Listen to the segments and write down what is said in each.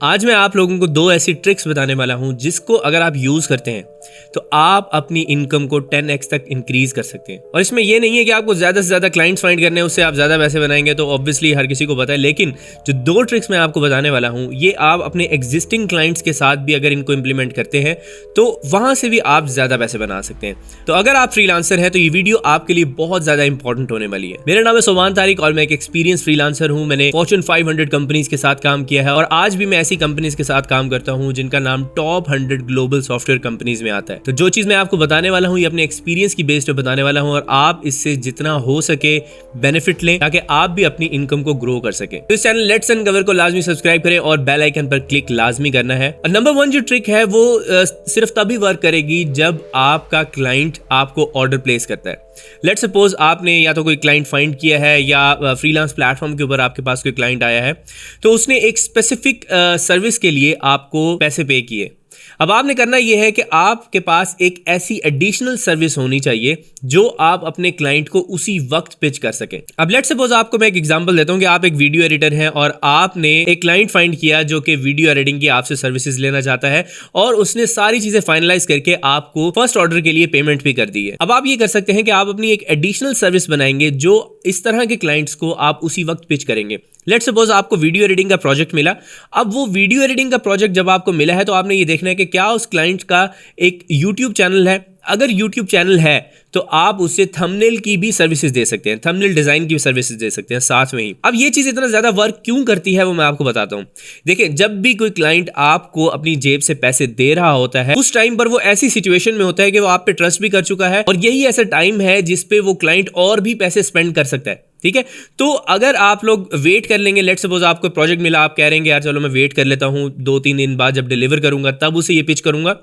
आज मैं आप लोगों को दो ऐसी ट्रिक्स बताने वाला हूं जिसको अगर आप यूज करते हैं तो आप अपनी इनकम को 10x तक इंक्रीज कर सकते हैं। और इसमें यह नहीं है कि आपको ज्यादा से ज्यादा क्लाइंट्स फाइंड करने हैं, उससे आप ज्यादा पैसे बनाएंगे, तो ऑब्वियसली हर किसी को पता है। लेकिन जो दो ट्रिक्स मैं आपको बताने वाला हूं ये आप अपने एग्जिस्टिंग क्लाइंट्स के साथ भी अगर इनको इंप्लीमेंट करते हैं तो वहां से भी आप ज्यादा पैसे बना सकते हैं। तो अगर आप फ्रीलांसर हैं तो ये वीडियो आपके लिए बहुत ज्यादा इंपॉर्टेंट होने वाली है। मेरा नाम है सोमान तारिक और मैं एक एक्सपीरियंस फ्रीलांसर हूं। मैंने फॉर्च्यून 500 कंपनीज के साथ काम किया है और आज भी मैं ऐसी कंपनीज के साथ काम करता हूं जिनका नाम टॉप 100 ग्लोबल सॉफ्टवेयर कंपनीज में आता है। तो जो चीज मैं आपको बताने वाला हूं ये अपने एक्सपीरियंस की बेस पे बताने वाला हूं और आप इससे जितना हो सके बेनिफिट लें ताकि आप भी अपनी इनकम को ग्रो कर सके। तो इस चैनल लेट्स अनकवर को लाजमी सब्सक्राइब करें और बेल आइकन पर क्लिक लाजमी करना है। और नंबर 1 जो ट्रिक है वो सिर्फ तभी वर्क करेगी जब आपका क्लाइंट आपको ऑर्डर प्लेस करता है। लेट्स सपोज आपने या तो कोई क्लाइंट फाइंड किया है या फ्रीलांस प्लेटफॉर्म के ऊपर आपके पास कोई क्लाइंट आया है, तो उसने एक स्पेसिफिक सर्विस के लिए आपको पैसे पे किए। अब आपने करना यह है कि आपके पास एक ऐसी एडिशनल सर्विस होनी चाहिए जो आप अपने क्लाइंट को उसी वक्त पिच कर सकें। अब लेट्स सपोज आपको मैं एक एग्जांपल देता हूं कि आप एक वीडियो एडिटर हैं और आपने एक क्लाइंट फाइंड किया जो कि वीडियो एडिटिंग की आपसे सर्विसेज लेना चाहता है और उसने सारी चीजें फाइनलाइज करके आपको फर्स्ट ऑर्डर के लिए पेमेंट भी कर दी है। अब आप ये कर सकते हैं कि आप अपनी एक एडिशनल सर्विस बनाएंगे जो इस तरह के क्लाइंट्स को आप उसी वक्त पिच करेंगे। लेट्स सपोज आपको वीडियो एडिटिंग का प्रोजेक्ट मिला। अब वो वीडियो एडिटिंग का प्रोजेक्ट जब आपको मिला है तो आपने ये देखना है कि क्या उस क्लाइंट का एक यूट्यूब चैनल है। अगर यूट्यूब चैनल है तो आप उससे थंबनेल की भी सर्विसेज दे सकते हैं, थंबनेल डिजाइन की भी सर्विसेज दे सकते हैं साथ में ही। अब ये चीज इतना ज्यादा वर्क क्यों करती है वो मैं आपको बताता हूं। देखिए, जब भी कोई क्लाइंट आपको अपनी जेब से पैसे दे रहा होता है उस टाइम पर वो ऐसी सिचुएशन में होता है कि वो आप पे ट्रस्ट भी कर चुका है और यही ऐसा टाइम है जिसपे वो क्लाइंट और भी पैसे स्पेंड कर सकता है। ठीक है, तो अगर आप लोग वेट कर लेंगे, लेट्स सपोज आपको प्रोजेक्ट मिला, आप कह रहे हैं यार चलो मैं वेट कर लेता हूं, 2-3 दिन बाद जब डिलीवर करूंगा तब उसे ये पिच करूंगा,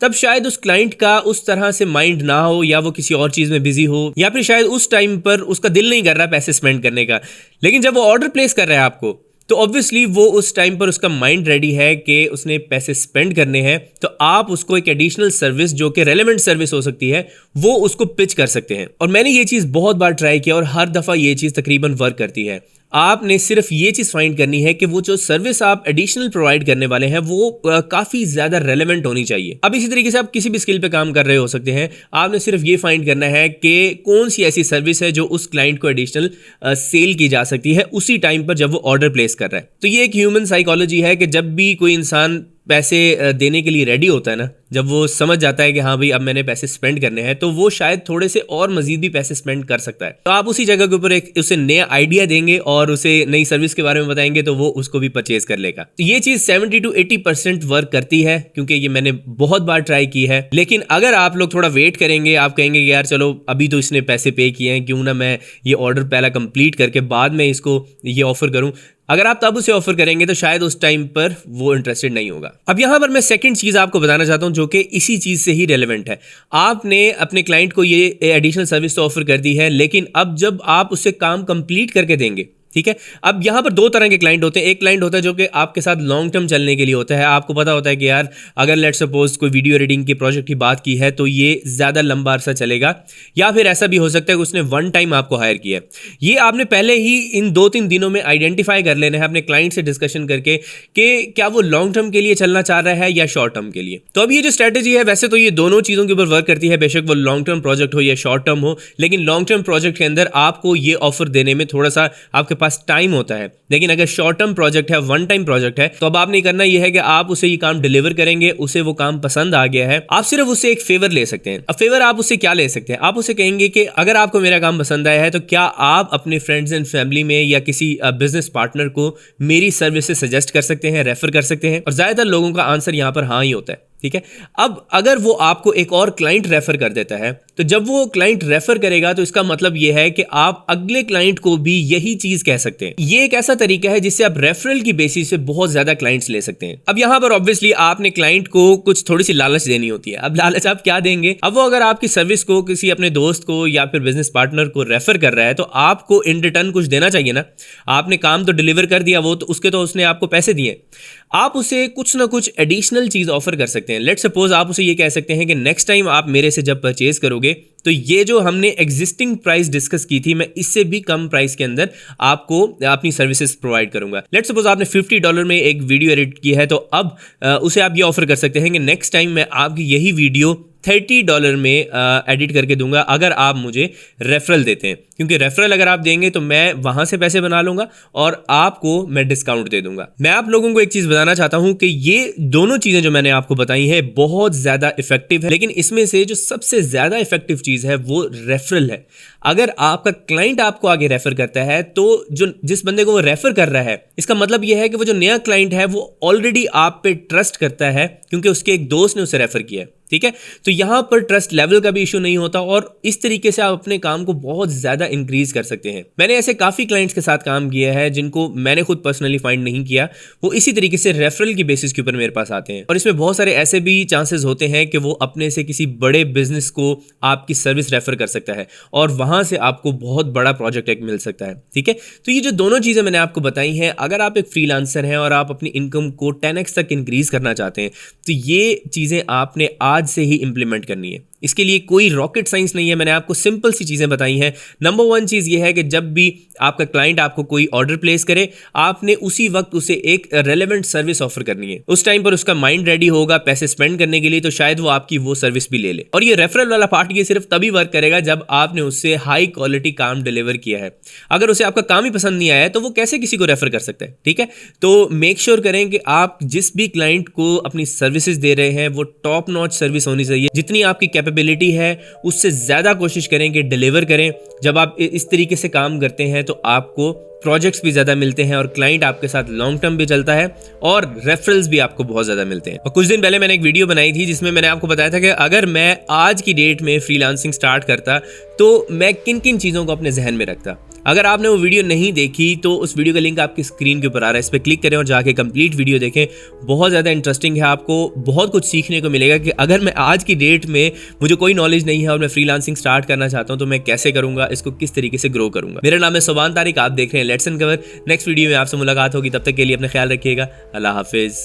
तब शायद उस क्लाइंट का उस तरह से माइंड ना हो या वो किसी और चीज में बिजी हो या फिर शायद उस टाइम पर उसका दिल नहीं कर रहा पैसे स्पेंड करने का। लेकिन जब वो ऑर्डर प्लेस कर रहा है आपको तो ऑब्वियसली वो उस टाइम पर उसका माइंड रेडी है कि उसने पैसे स्पेंड करने हैं, तो आप उसको एक एडिशनल सर्विस जो कि रेलेवेंट सर्विस हो सकती है वो उसको पिच कर सकते हैं। और मैंने ये चीज़ बहुत बार ट्राई किया और हर दफ़ा ये चीज़ तकरीबन वर्क करती है। आपने सिर्फ ये चीज़ फाइंड करनी है कि वो जो सर्विस आप एडिशनल प्रोवाइड करने वाले हैं वो काफ़ी ज़्यादा रेलेवेंट होनी चाहिए। अब इसी तरीके से आप किसी भी स्किल पे काम कर रहे हो सकते हैं, आपने सिर्फ ये फाइंड करना है कि कौन सी ऐसी सर्विस है जो उस क्लाइंट को एडिशनल सेल की जा सकती है उसी टाइम पर जब वो ऑर्डर प्लेस कर रहा है। तो ये एक ह्यूमन साइकोलॉजी है कि जब भी कोई इंसान पैसे देने के लिए रेडी होता है ना, जब वो समझ जाता है कि हाँ भाई अब मैंने पैसे स्पेंड करने हैं, तो वो शायद थोड़े से और मजीद भी पैसे स्पेंड कर सकता है। तो आप उसी जगह के ऊपर एक उसे नया आइडिया देंगे और उसे नई सर्विस के बारे में बताएंगे तो वो उसको भी परचेज कर लेगा। तो ये चीज 70 to 80% वर्क करती है क्योंकि ये मैंने बहुत बार ट्राई की है। लेकिन अगर आप लोग थोड़ा वेट करेंगे, आप कहेंगे कि यार चलो अभी तो इसने पैसे पे किए हैं, क्यों ना मैं ये ऑर्डर पहला कंप्लीट करके बाद में इसको ये ऑफर करूं, अगर आप तब उसे ऑफर करेंगे तो शायद उस टाइम पर वो इंटरेस्टेड नहीं होगा। अब यहां पर मैं सेकंड चीज आपको बताना चाहता हूं जो कि इसी चीज से ही रेलेवेंट है। आपने अपने क्लाइंट को ये एडिशनल सर्विस तो ऑफर कर दी है, लेकिन अब जब आप उससे काम कंप्लीट करके देंगे, ठीक है, अब यहां पर दो तरह के क्लाइंट होते हैं। एक क्लाइंट होता है जो कि आपके साथ लॉन्ग टर्म चलने के लिए होता है। आपको पता होता है कि यार अगर लेट्स सपोज कोई वीडियो एडिटिंग के प्रोजेक्ट की बात की है तो ये ज्यादा लंबा अरसा चलेगा, या फिर ऐसा भी हो सकता है कि उसने वन टाइम आपको हायर किया है। ये आपने पहले ही इन 2-3 दिनों में आइडेंटिफाई कर लेना है अपने क्लाइंट से डिस्कशन करके कि क्या वो लॉन्ग टर्म के लिए चलना चाह रहा है या शॉर्ट टर्म के लिए। तो अब ये जो स्ट्रेटेजी है वैसे तो ये दोनों चीजों के ऊपर वर्क करती है, बेशक वो लॉन्ग टर्म प्रोजेक्ट हो या शॉर्ट टर्म हो। लेकिन लॉन्ग टर्म प्रोजेक्ट के अंदर आपको ये ऑफर देने में थोड़ा सा आपके पास टाइम होता है। लेकिन अगर शॉर्ट टर्म प्रोजेक्ट है, वन टाइम प्रोजेक्ट है, तो अब आपने करना यह है कि आप उसे ये काम डिलीवर करेंगे, उसे वो काम पसंद आ गया है, आप सिर्फ उससे एक फेवर ले सकते हैं। अब फेवर आप उससे क्या ले सकते हैं, आप उसे कहेंगे कि अगर आपको मेरा काम पसंद आया है तो क्या आप अपने फ्रेंड्स एंड फैमिली में या किसी बिजनेस पार्टनर को मेरी सर्विस से सजेस्ट कर सकते हैं, रेफर कर सकते हैं। और ज्यादातर लोगों का आंसर यहां पर हाँ ही होता है। ठीक है, अब अगर वो आपको एक और क्लाइंट रेफर कर देता है तो जब वो क्लाइंट रेफर करेगा तो इसका मतलब ये है कि आप अगले क्लाइंट को भी यही चीज कह सकते हैं। ये एक ऐसा तरीका है जिससे आप रेफरल की बेसिस पे बहुत ज्यादा क्लाइंट्स ले सकते हैं। अब यहां पर ऑब्वियसली आपने क्लाइंट को कुछ थोड़ी सी लालच देनी होती है। अब लालच आप क्या देंगे, अब वो अगर आपकी सर्विस को किसी अपने दोस्त को या फिर बिजनेस पार्टनर को रेफर कर रहा है तो आपको इन रिटर्न कुछ देना चाहिए ना। आपने काम तो डिलीवर कर दिया, वो तो उसके तो उसने आपको पैसे दिए। आप उसे कुछ ना कुछ एडिशनल चीज़ ऑफर कर सकते हैं। लेट्स सपोज आप उसे ये कह सकते हैं कि नेक्स्ट टाइम आप मेरे से जब परचेज करोगे तो ये जो हमने एग्जिस्टिंग प्राइस डिस्कस की थी, मैं इससे भी कम प्राइस के अंदर आपको अपनी सर्विसेज प्रोवाइड करूंगा। लेट्स सपोज आपने $50 में एक वीडियो एडिट की है, तो अब उसे आप ये ऑफर कर सकते हैं कि नेक्स्ट टाइम मैं आपकी यही वीडियो $30 में एडिट करके दूंगा अगर आप मुझे रेफरल देते हैं, क्योंकि रेफरल अगर आप देंगे तो मैं वहां से पैसे बना लूंगा और आपको मैं डिस्काउंट दे दूंगा। मैं आप लोगों को एक चीज बताना चाहता हूं कि ये दोनों चीजें जो मैंने आपको बताई है बहुत ज्यादा इफेक्टिव है, लेकिन इसमें से जो सबसे ज्यादा इफेक्टिव चीज है वो रेफरल है। अगर आपका क्लाइंट आपको आगे रेफर करता है तो जो जिस बंदे को वो रेफर कर रहा है, इसका मतलब यह है कि वो जो नया क्लाइंट है वो ऑलरेडी आप पे ट्रस्ट करता है, क्योंकि उसके एक दोस्त ने उसे रेफर किया है। ठीक है, तो यहां पर ट्रस्ट लेवल का भी इशू नहीं होता और इस तरीके से आप अपने काम को बहुत ज्यादा इंक्रीज कर सकते हैं। मैंने ऐसे काफी क्लाइंट्स के साथ काम किया है जिनको मैंने खुद पर्सनली फाइंड नहीं किया, वो इसी तरीके से रेफरल की बेसिस के ऊपर मेरे पास आते हैं। और इसमें बहुत सारे ऐसे भी चांसेस होते हैं कि वो अपने से किसी बड़े बिजनेस को आपकी सर्विस रेफर कर सकता है और वहां से आपको बहुत बड़ा प्रोजेक्ट एक मिल सकता है। ठीक है, तो ये जो दोनों चीजें मैंने आपको बताई हैं, अगर आप एक फ्रीलांसर हैं और आप अपनी इनकम को 10x तक इंक्रीज करना चाहते हैं तो ये चीजें आपने आज से ही इंप्लीमेंट करनी है। इसके लिए कोई रॉकेट साइंस नहीं है, मैंने आपको सिंपल सी चीजें बताई हैं। नंबर 1 चीज ये है कि जब भी आपका क्लाइंट आपको कोई ऑर्डर प्लेस करे, आपने उसी वक्त उसे एक रेलेवेंट सर्विस ऑफर करनी है। उस टाइम पर उसका माइंड रेडी होगा पैसे स्पेंड करने के लिए, तो शायद वो आपकी वो सर्विस भी ले ले। और ये रेफरल वाला पार्ट ये सिर्फ तभी वर्क करेगा जब आपने उससे हाई क्वालिटी काम डिलीवर किया है। अगर उसे आपका काम ही पसंद नहीं आया है तो वो कैसे किसी को रेफर कर सकता है। ठीक है, तो मेक श्योर करें कि आप जिस भी क्लाइंट को अपनी सर्विसेज दे रहे हैं वो टॉप नॉच सर्विस होनी चाहिए। जितनी आपकी कैपेबिलिटी है उससे ज्यादा कोशिश करें कि डिलीवर करें। जब आप इस तरीके से काम करते हैं तो आपको प्रोजेक्ट्स भी ज़्यादा मिलते हैं और क्लाइंट आपके साथ लॉन्ग टर्म भी चलता है और रेफरल्स भी आपको बहुत ज़्यादा मिलते हैं। और कुछ दिन पहले मैंने एक वीडियो बनाई थी जिसमें मैंने आपको बताया था कि अगर मैं आज की डेट में फ्रीलांसिंग स्टार्ट करता तो मैं किन किन चीज़ों को अपने जहन में रखता। अगर आपने वो वीडियो नहीं देखी तो उस वीडियो का लिंक आपकी स्क्रीन के ऊपर आ रहा है, इस पर क्लिक करें और जाके कंप्लीट वीडियो देखें। बहुत ज़्यादा इंटरेस्टिंग है, आपको बहुत कुछ सीखने को मिलेगा कि अगर मैं आज की डेट में मुझे कोई नॉलेज नहीं है और मैं फ्रीलांसिंग स्टार्ट करना चाहता हूं तो मैं कैसे करूंगा, इसको किस तरीके से ग्रो करूंगा। मेरा नाम है सोबान तारिक, आप देख रहे हैं लेट्स अनकवर। नेक्स्ट वीडियो में आपसे मुलाकात होगी, तब तक के लिए अपना ख्याल रखिएगा। अल्लाह हाफिज़।